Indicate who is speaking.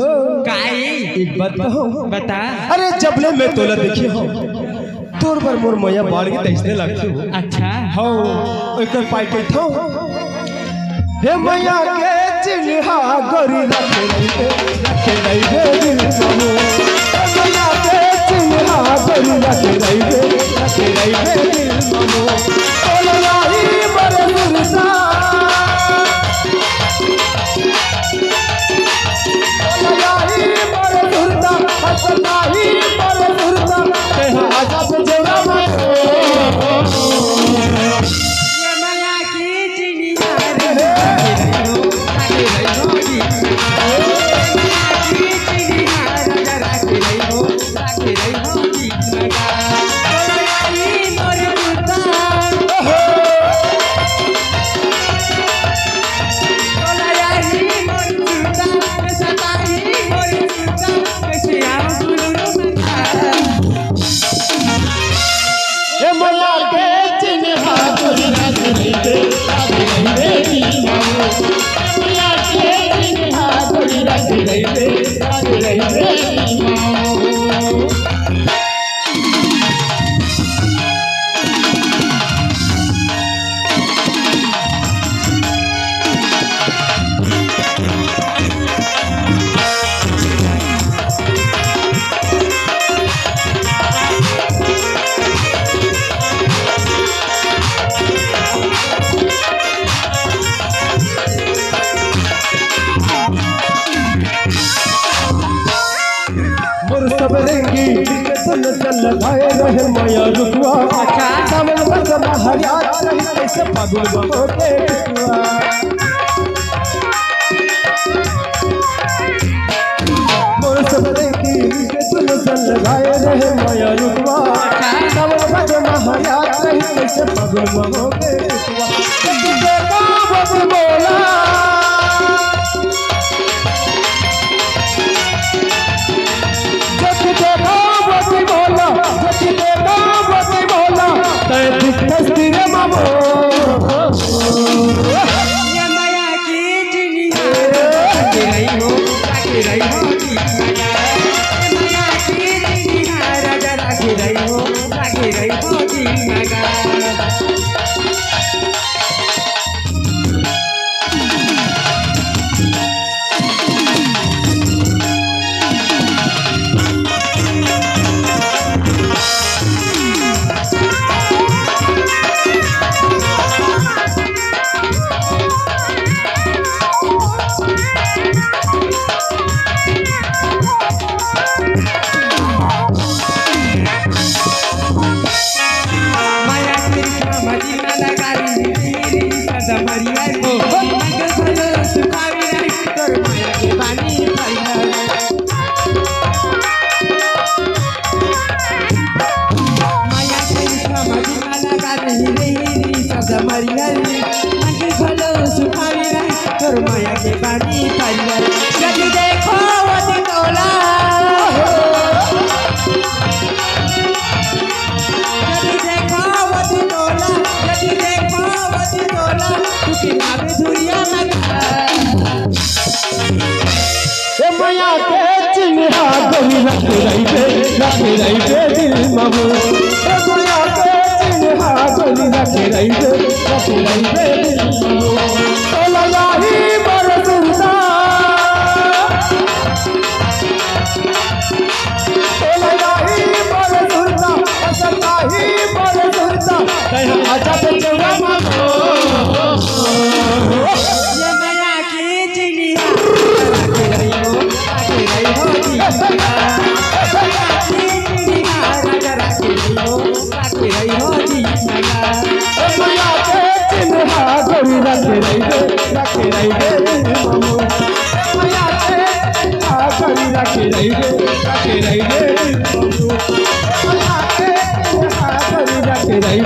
Speaker 1: एक बात कहो
Speaker 2: बता।
Speaker 1: अरे जबले मैं तोला देखी हो तोर पर मोर मैया बाढ़ के तैसने लगती हो।
Speaker 2: अच्छा
Speaker 1: हो एकर पाई के थो हे मैया के चिन्हा गोरी रखे रही रे दिल समो हे मैया के चिन्हा गोरी रखे रही रे दिल समो तोला ही बड़े दुर्सा सताही पर सुरता कहा आजाद जेरा
Speaker 2: ये माया की चिड़िया रे आगे रही की चिड़िया जरा के रही होगी लगा तोलाई मोर पुता तोलाई मोर पुता सताही मोर पुता कैसे
Speaker 1: मैया के चिन्हा गोरी रखे सबरेंगी सुन चल भाई रहे माया रुकवा सावन बसना हरियात रही कैसे पागल होते रुकवा मोर सबरेंगी सुन चल भाई रहे माया रुकवा सावन बसना हरियात रही कैसे पागल होते रुकवा देखो बाबू बोला
Speaker 2: ये माया की चिड़िया रही होगी माया की चिड़िया राजा रही होगी मगा माया के पानी परिवार यदि देखो वती तोला यदि देखो वती तोला तुकी नावे दुनिया में
Speaker 1: ए मैया के चिन्हा गोरी रखे रही दिल ममो ए मैया के चिन्हा गोरी रखे रही दिल ममो तोला ही बरसुरता सताही बरसुरता कहा आजाद जेरा ममो
Speaker 2: ये माया की चिड़िया रही होगी राजा रही होगी
Speaker 1: मैया के चिन्हा गोरी रखे रही ममो मैया के चिन्हा गोरी रखे रही मैया के चिन्हा गोरी रखे रही